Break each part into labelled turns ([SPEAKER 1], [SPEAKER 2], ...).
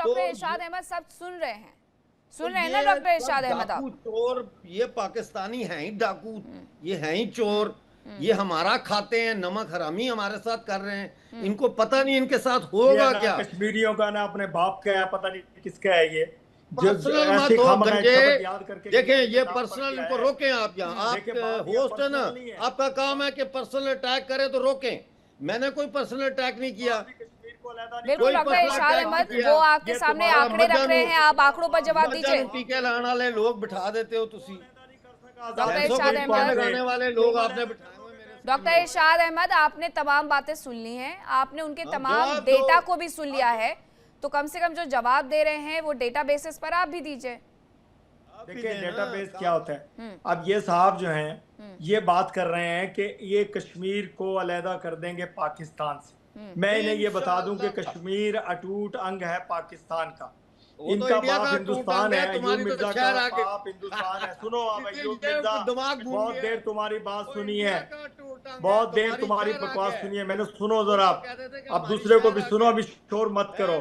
[SPEAKER 1] Doctor इरशाद अहमद सब सुन रहे हैं, सुन रहे हैं ना डॉक्टर इरशाद अहमद आप?
[SPEAKER 2] चोर ये पाकिस्तानी हैं ही डाकू, ये हैं ही चोर, ये हमारा खाते हैं, नमक हरामी हमारे साथ कर रहे हैं, इनको पता नहीं इनके साथ होगा क्या।
[SPEAKER 3] कश्मीरियों का ना अपने बाप का है, पता नहीं किसका है ये
[SPEAKER 2] पर्सनल मत हो गंजे। देखें ये पर्सनल, इनको रोकें आप। यहाँ आप होस्ट है ना, आपका काम है कि पर्सनल अटैक करें तो रोकें। मैंने कोई पर्सनल अटैक नहीं किया।
[SPEAKER 1] बिल्कुल डॉक्टर इरशाद अहमद, वो आपके सामने आंकड़े रख रहे हैं, आप आंकड़ों पर जवाब दीजिए।
[SPEAKER 2] टीके लगाने वाले लोग बिठा देते हो तुसी,
[SPEAKER 1] डॉक्टर इरशाद अहमद
[SPEAKER 2] लगाने वाले लोग आपने बिठाए हुए मेरे।
[SPEAKER 1] डॉक्टर इरशाद अहमद, आपने तमाम बातें सुन ली हैं, आपने उनके तमाम डेटा को भी सुन लिया है, तो कम से कम जो जवाब दे रहे हैं वो डेटा बेसिस पर आप भी दीजिए।
[SPEAKER 3] देखिए डेटाबेस क्या होता है। अब ये साहब जो हैं ये बात कर रहे हैं कि ये कश्मीर को अलहदा कर देंगे पाकिस्तान से। मैं इन्हें ये बता दूं कि कश्मीर अटूट अंग है पाकिस्तान का, इनका बाप हिंदुस्तान है, अय्यूब मिर्जा का बाप हिंदुस्तान है। सुनो आप अय्यूब मिर्जा, बहुत देर तुम्हारी बात सुनी है, बहुत देर तुम्हारी बकवास सुनी है मैंने, सुनो जरा अब दूसरे को भी सुनो, अभी शोर मत करो।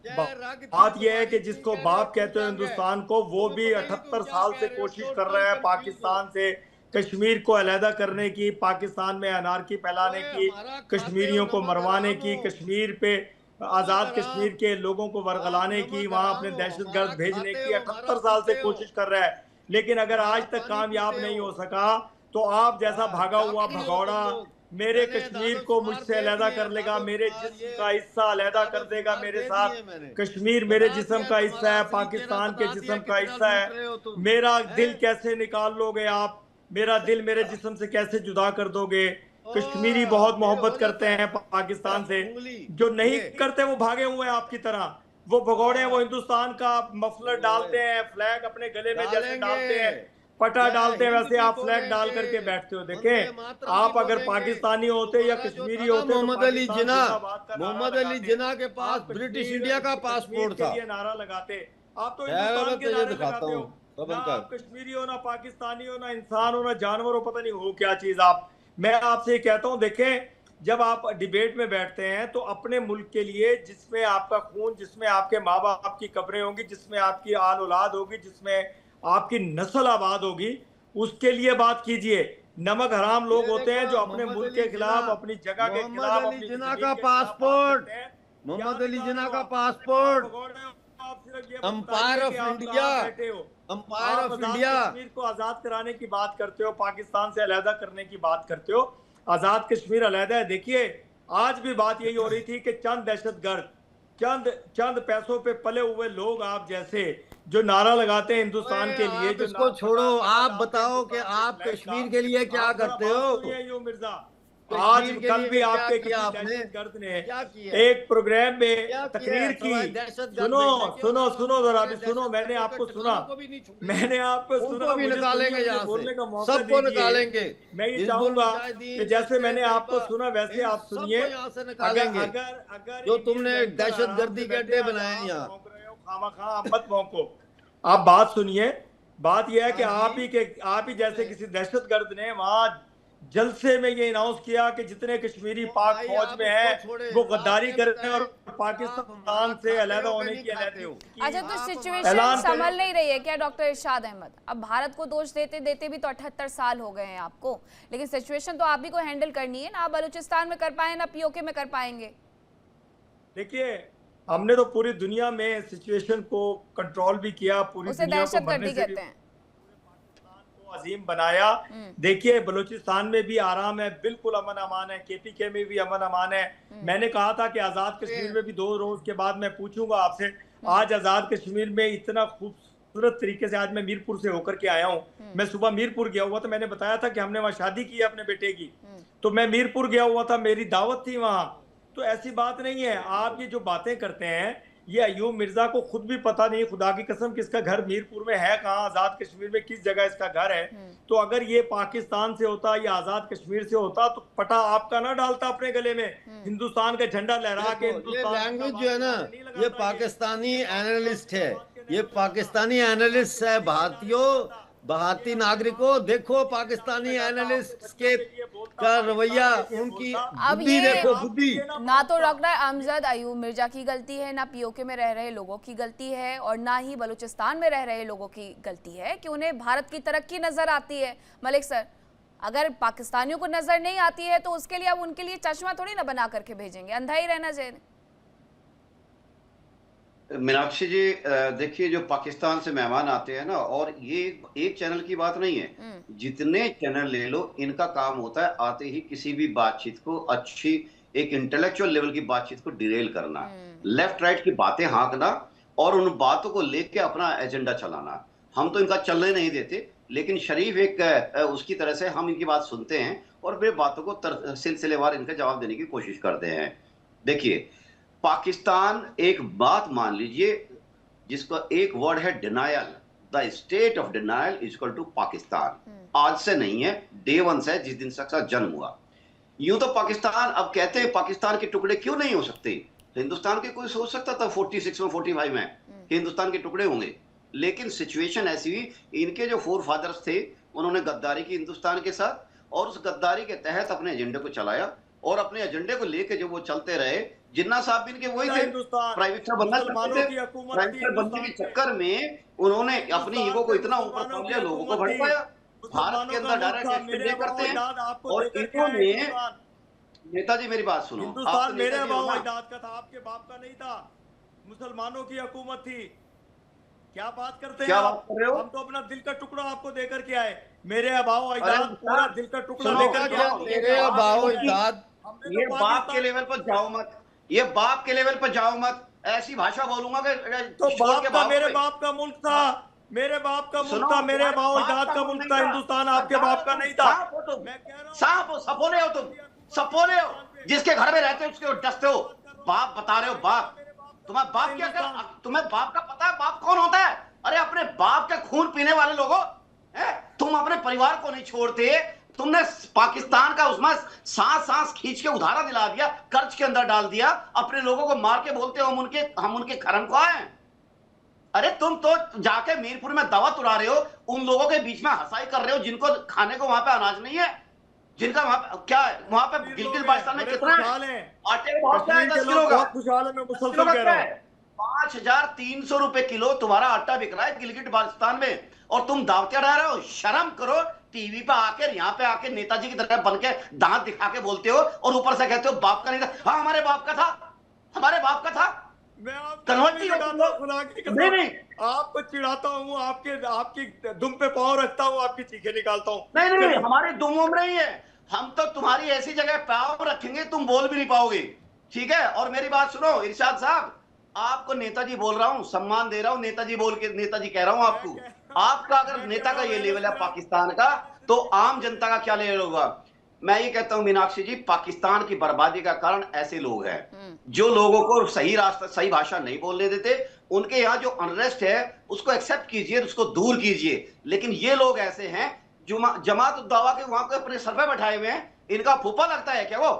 [SPEAKER 3] बात यह है कि जिसको बाप कहते हो हिंदुस्तान को, वो भी 78 साल से कोशिश कर रहा है पाकिस्तान से कश्मीर को अलहदा करने की, पाकिस्तान में अनारकी फैलाने की, कश्मीरियों को मरवाने की, कश्मीर पे आज़ाद कश्मीर के लोगों को वरगलाने की, वहां अपने दहशतगर्द भेजने की 78 साल से कोशिश कर रहा है। लेकिन अगर आज तक कामयाब नहीं हो सका तो आप जैसा भागा हुआ भगौड़ा मेरे कश्मीर को मुझसे अलहदा कर लेगा, मेरे जिस्म का हिस्सा अलहदा कर देगा मेरे साथ। कश्मीर मेरे जिस्म का हिस्सा है, पाकिस्तान के जिस्म का हिस्सा है। मेरा दिल कैसे निकाल लोगे आप, मेरा दिल मेरे जिस्म से कैसे जुदा कर दोगे? कश्मीरी बहुत मोहब्बत करते हैं पाकिस्तान से, जो नहीं करते वो भागे हुए हैं आपकी तरह। वो भगोड़े हैं, वो हिंदुस्तान का मफलर डालते हैं, फ्लैग अपने गले में जैसे डालते हैं, पटा डालते हैं, वैसे आप फ्लैग डाल करके बैठते हो। देखें आप अगर पाकिस्तानी होते या कश्मीरी होते,
[SPEAKER 2] मोहम्मद अली जिन्ना के पास ब्रिटिश इंडिया का पासपोर्ट था,
[SPEAKER 3] नारा लगाते। आप तो हिंदुस्तान के नारे लगाते हो,
[SPEAKER 2] ना
[SPEAKER 3] आप कश्मीरी हो, ना पाकिस्तानी हो, ना इंसान हो, ना जानवर हो, पता नहीं हो क्या चीज आप। मैं आपसे कहता हूं, देखें जब आप डिबेट में बैठते हैं तो अपने मुल्क के लिए, जिसमें आपका खून, जिसमें आपके माँ बाप की कब्रें होंगी, जिसमें आपकी आल औलाद होगी, जिसमें आपकी नस्ल आबाद होगी, उसके लिए बात कीजिए। नमक हराम लोग होते हैं जो अपने मुल्क के खिलाफ, अपनी जगह के खिलाफ, अपनी
[SPEAKER 2] जिन्ना का पासपोर्ट, मोहम्मद अली जिन्ना का passport, umpire of India, umpire of India.
[SPEAKER 3] Kashmir को आजाद कराने की बात करते हो, पाकिस्तान से अलहदा करने की बात करते हो, आजाद कश्मीर अलहदा है। देखिए आज भी बात यही हो रही थी कि चंद दहशतगर्द, चंद पैसों पे पले हुए लोग आप जैसे जो नारा लगाते हैं हिंदुस्तान के लिए,
[SPEAKER 2] इसको छोड़ो, आप बताओ कि आप कश्मीर के लिए क्या करते हो?
[SPEAKER 3] मिर्जा आज कल भी आपके दहशतगर्द ने एक प्रोग्राम में तकरीर की, सुनो सुनो सुनो जरा भी सुनो, मैंने आपको सुना, मैंने आपको सुना,
[SPEAKER 2] भी निकालेंगे
[SPEAKER 3] बोलने का मौका
[SPEAKER 2] सबको निकालेंगे।
[SPEAKER 3] मैं ये चाहूंगा कि जैसे मैंने आपको सुना वैसे आप सुनिए।
[SPEAKER 2] अगर जो तुमने दहशतगर्दी के अड्डे बनाए यहाँ,
[SPEAKER 3] खामा मत भौंको, आप बात सुनिए। बात यह है कि आप ही जैसे किसी दहशतगर्द ने वहां जलसे में ये अनाउंस किया कि जितने कश्मीरी पाक फौज में हैं वो गद्दारी कर रहे हैं और पाकिस्तान से अलहदा होने की
[SPEAKER 1] अच्छा, तो सिचुएशन संभल नहीं रही है क्या डॉक्टर इरशाद अहमद? अब भारत को दोष देते देते भी तो 78 साल हो गए हैं आपको, लेकिन सिचुएशन तो आप भी को हैंडल करनी है ना। आप बलूचिस्तान में कर पाए ना पीओके में कर पाएंगे।
[SPEAKER 3] देखिए हमने तो पूरी दुनिया में सिचुएशन को कंट्रोल भी किया, पूरी दुनिया को
[SPEAKER 1] दहशतगर्दी कहते हैं,
[SPEAKER 3] अजीम बनाया। देखिए बलूचिस्तान में भी आराम है, बिल्कुल अमन अमान है, केपीके में भी अमन अमान है। मैंने कहा था कि आजाद कश्मीर में भी 2 रोज के बाद मैं पूछूंगा आपसे। आज आजाद कश्मीर में इतना खूबसूरत तरीके से, आज मैं मीरपुर से होकर के आया हूँ। मैं सुबह मीरपुर गया हुआ था, मैंने बताया था कि हमने वहाँ शादी की है अपने बेटे की, तो मैं मीरपुर गया हुआ था, मेरी दावत थी वहाँ। तो ऐसी बात नहीं है। आप ये जो बातें करते हैं, ये अय्यूब मिर्जा को खुद भी पता नहीं, खुदा की कसम, किसका घर मीरपुर में है, कहाँ आजाद कश्मीर में किस जगह इसका घर है। तो अगर ये पाकिस्तान से होता या आजाद कश्मीर से होता तो पटा आपका ना डालता अपने गले में, हिंदुस्तान का झंडा लहरा के।
[SPEAKER 2] ये लैंग्वेज जो है ना, ये पाकिस्तानी एनालिस्ट है, ये पाकिस्तानी एनालिस्ट है। भारतीयों, भारतीय नागरिकों, देखो पाकिस्तानी एनालिस्ट के का रवैया, उनकी
[SPEAKER 1] अब
[SPEAKER 2] बुद्धि
[SPEAKER 1] ये
[SPEAKER 2] देखो, बुद्धि।
[SPEAKER 1] ना तो डॉक्टर अमजद अयूब मिर्जा की गलती है, ना पीओके में रह रहे लोगों की गलती है, और ना ही बलूचिस्तान में रह रहे लोगों की गलती है कि उन्हें भारत की तरक्की नजर आती है। मलिक सर, अगर पाकिस्तानियों को नजर नहीं आती है तो उसके लिए अब उनके लिए चश्मा थोड़ी ना बना करके भेजेंगे, अंधा ही रहना चाहिए।
[SPEAKER 4] मीनाक्षी जी, देखिए जो पाकिस्तान से मेहमान आते हैं ना, और ये एक चैनल की बात नहीं है, जितने चैनल ले लो, इनका काम होता है आते ही किसी भी बातचीत को, अच्छी एक इंटेलेक्चुअल लेवल की बातचीत को डिरेल करना, लेफ्ट राइट की बातें हाँकना और उन बातों को लेके अपना एजेंडा चलाना। हम तो इनका चलने नहीं देते, लेकिन शरीफ एक उसकी तरह से हम इनकी बात सुनते हैं और फिर बातों को सिलसिलेवार इनका जवाब देने की कोशिश करते हैं। देखिए, पाकिस्तान, एक बात मान लीजिए जिसका एक वर्ड है denial, the state of denial is equal to Pakistan. आज से नहीं है, डे वन से, जिस दिन से जन्म हुआ। यूं तो पाकिस्तान, अब कहते हैं पाकिस्तान के टुकड़े क्यों नहीं हो सकते, हिंदुस्तान के कोई सोच सकता था 46 में 45 में कि हिंदुस्तान के टुकड़े होंगे, लेकिन सिचुएशन ऐसी हुई, इनके जो फोर फादर्स थे उन्होंने गद्दारी की हिंदुस्तान के साथ, और उस गद्दारी के तहत अपने एजेंडे को चलाया, और अपने एजेंडे को लेके जो वो चलते रहे, जिन्ना साहब भी इनके वही थे, प्राइवेट बनना चाहते थे, प्राइवेट बनने के चक्कर में उन्होंने अपनी ईगो को इतना ऊपर कर लिया, लोगों को भड़काया, भारत के अंदर डायरेक्ट एक्सपेंडिचर करते हैं, और इन्होंने, नेताजी मेरी बात सुनो,
[SPEAKER 3] हिंदुस्तान मेरे अजाद का था, आपके बाप का नहीं था, मुसलमानों की हुकूमत थी। क्या बात करते हैं,
[SPEAKER 4] क्या बात कर रहे हो?
[SPEAKER 3] हम तो अपना दिल का टुकड़ा आपको देकर के आए, मेरे अबाओ अजदाद पूरा दिल का टुकड़ा लेकर के आए।
[SPEAKER 2] मेरे अबाओ अजदाद,
[SPEAKER 4] ये बाप के लेवल पर जाओ मत, ये बाप के लेवल पर जाओ मत, ऐसी भाषा बोलूंगा कि
[SPEAKER 3] तो बाप का, मेरे बाप का मुल्क था, मेरे बाप का मुल्क था, मेरे अबाओ अजदाद का मुल्क था हिंदुस्तान, आपके बाप का नहीं था।
[SPEAKER 4] मैं कह रहा हूं, साफ हो, सपोले हो तुम, सपोले हो, जिसके घर में रहते हो उसके डसते हो, बाप बता रहे हो, बाप, तुम्हारा बाप क्या कर, तुम्हें बाप का पता है बाप कौन होता है? अरे अपने बाप का खून पीने वाले लोगों, तुम अपने परिवार को नहीं छोड़ते, तुमने पाकिस्तान का उसमें सांस सांस खींच के उधारा दिला दिया, कर्ज के अंदर डाल दिया, अपने लोगों को मार के बोलते हो हम उनके खरम को आए। अरे तुम तो जाके मीरपुर में दावत उड़ा रहे हो, उन लोगों के बीच में हंसाई कर रहे हो जिनको खाने को वहां पे अनाज नहीं है, जिनका वहां पे गिलगित बाल्टिस्तान में कितना है आटे का भाव, क्या है 10 किलो का, खुशहाल है, मैं मुसलसल कह रहा हूं, 5300 रुपए किलो तुम्हारा आटा बिक रहा है गिलगिट बाल्टिस्तान में, और तुम दावते उड़ा रहे हो। शर्म करो, टीवी पे आकर, यहाँ पे आके नेताजी की तरह बन के दांत दिखा के बोलते हो, और ऊपर से कहते हो बाप का नहीं था। हाँ, हमारे बाप का था, हमारे बाप का था।
[SPEAKER 3] मैं आपको नहीं, आपको चिढ़ाता हूँ, आपकी दुम पे पाँव रखता हूँ, आपकी चीखें निकालता हूँ।
[SPEAKER 4] नहीं, हमारी दुम उम नहीं है, हम तो तुम्हारी ऐसी जगह पाँव रखेंगे तुम बोल भी नहीं पाओगे, ठीक है? और मेरी बात सुनो इरशाद साहब, आपको नेताजी बोल रहा हूं, सम्मान दे रहा हूं, नेताजी बोल के नेताजी कह रहा हूं आपको। आपका अगर नेता का ये लेवल है पाकिस्तान का, तो आम जनता का क्या लेवल होगा? मैं ये कहता हूं मीनाक्षी जी, पाकिस्तान की बर्बादी का कारण ऐसे लोग हैं जो लोगों को सही रास्ता, सही भाषा नहीं बोलने देते। उनके यहाँ जो अनरेस्ट है उसको एक्सेप्ट कीजिए, उसको दूर कीजिए, लेकिन ये लोग ऐसे हैं जो जमात उद दावा के वहां पे अपने सर पे बैठाए हुए हैं। इनका फूफा लगता है क्या वो,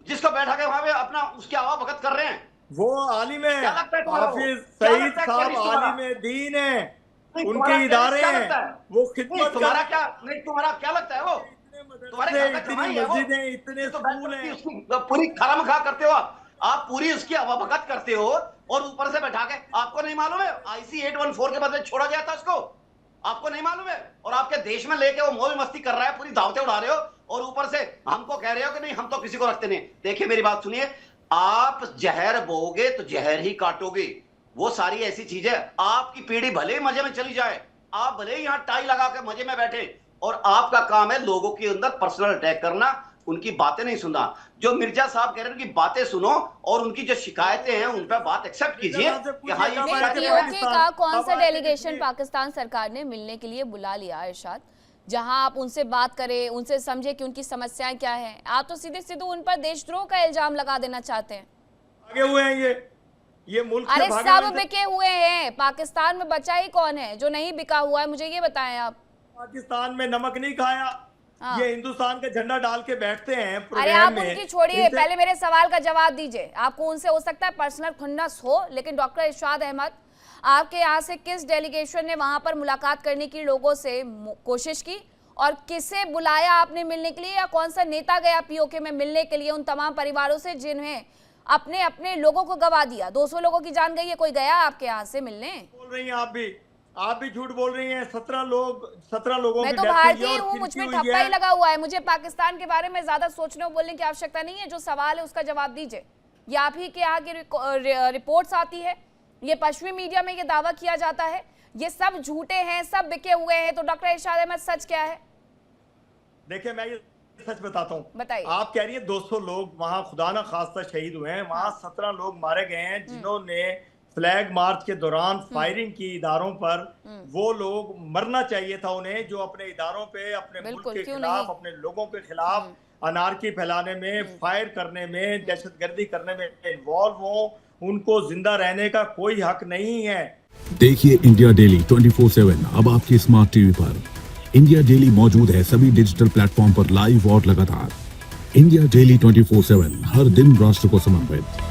[SPEAKER 4] जिसको बैठा के वहां पे अपना उसकी आवा भगत कर रहे हैं?
[SPEAKER 3] वो आलिम है, हाफिज सईद साहब आलिम दीन है, उनके इदारे हैं, वो खिदमत।
[SPEAKER 4] तुम्हारा क्या नहीं, तुम्हारा क्या लगता है? वो तुम्हारे
[SPEAKER 3] इतनी मस्जिदें, इतने स्कूल हैं,
[SPEAKER 4] पूरी खरम-खा करते हो आप पूरी उसकी अवाभगत करते हो, और ऊपर से बैठा के आपको नहीं मालूम है IC 814 के बदले छोड़ा गया था उसको, आपको नहीं मालूम है? और आपके देश में लेके वो मौज मस्ती कर रहा है, पूरी दावतें उड़ा रहे हो, और ऊपर से हमको कह रहे हो कि नहीं हम तो किसी को रखते नहीं। देखिए मेरी बात सुनिए, आप जहर बोओगे तो जहर ही काटोगे। वो सारी ऐसी चीजें, आपकी पीढ़ी भले ही मजे में चली जाए, आप भले ही यहाँ टाई लगा के मजे में बैठे, और आपका काम है लोगों के अंदर पर्सनल अटैक करना, उनकी बातें नहीं सुनना। जो मिर्जा साहब कह रहे हैं उनकी बातें सुनो, और उनकी जो शिकायतें हैं उन पर बात एक्सेप्ट कीजिए कि हाँ ये
[SPEAKER 1] पीओके का कौन सा डेलीगेशन पाकिस्तान सरकार ने मिलने के लिए बुला लिया इरशाद, जहां आप उनसे बात करें, उनसे समझे कि उनकी समस्याएं क्या हैं? आप तो सीधे सीधे उन पर देशद्रोह का इल्जाम लगा देना चाहते हैं।
[SPEAKER 3] आगे हुए हैं ये मुल्क
[SPEAKER 1] अरे सब बिके हुए हैं, पाकिस्तान में बचा ही कौन है जो नहीं बिका हुआ है? मुझे ये बताएं आप।
[SPEAKER 3] पाकिस्तान में नमक नहीं खाया, ये हिंदुस्तान का झंडा डाल के बैठते हैं।
[SPEAKER 1] अरे आप उनकी छोड़िए, पहले मेरे सवाल का जवाब दीजिए। आपको उनसे हो सकता है पर्सनल खुन्नस हो, लेकिन डॉक्टर इरशाद अहमद, आपके यहाँ से किस डेलीगेशन ने वहां पर मुलाकात करने की लोगों से कोशिश की और किसे बुलाया आपने मिलने के लिए, या कौन सा नेता गया पीओके में मिलने के लिए उन तमाम परिवारों से जिन्हें अपने अपने लोगों को गवा दिया? 200 लोगों की जान गई है, कोई गया आपके यहाँ से मिलने?
[SPEAKER 3] बोल रही हैं आप भी झूठ बोल रही हैं। 17 लोगों
[SPEAKER 1] मैं
[SPEAKER 3] की
[SPEAKER 1] तो
[SPEAKER 3] डेथ हुई
[SPEAKER 1] भारतीय
[SPEAKER 3] है और
[SPEAKER 1] हूँ,
[SPEAKER 3] किनकी
[SPEAKER 1] मुझ में
[SPEAKER 3] हुई
[SPEAKER 1] ठप्पा
[SPEAKER 3] है?
[SPEAKER 1] ही लगा हुआ है। मुझे पाकिस्तान के बारे में ज्यादा सोचने और बोलने की आवश्यकता नहीं है। जो सवाल है उसका जवाब दीजिए। ये आप ही के यहाँ की रिपोर्ट्स आती है, ये पश्चिमी मीडिया में ये दावा किया जाता है, ये सब झूठे हैं, सब बिके हुए हैं। तो डॉक्टर इरशाद अहमद सच क्या है?
[SPEAKER 3] देखिए मैं ये सच बताता हूँ।
[SPEAKER 1] बताइए।
[SPEAKER 3] आप कह रही है 200 लोग वहां खुदा ना खास्ता शहीद हुए हैं, वहां 17 लोग मारे गए हैं जिन्होंने फ्लैग मार्च के दौरान फायरिंग की इदारों पर। वो लोग मरना चाहिए था उन्हें, जो अपने इदारों पे, अपने मुल्क के खिलाफ, अपने लोगों के खिलाफ अनारकी फैलाने में, फायर करने में, दहशतगर्दी करने में इन्वॉल्व हो। उनको जिंदा रहने का कोई हक नहीं है।
[SPEAKER 5] देखिए इंडिया डेली 24/7 अब आपकी स्मार्ट टीवी पर। इंडिया डेली मौजूद है सभी डिजिटल प्लेटफॉर्म पर लाइव और लगातार। इंडिया डेली 24/7 हर दिन राष्ट्र को समर्पित।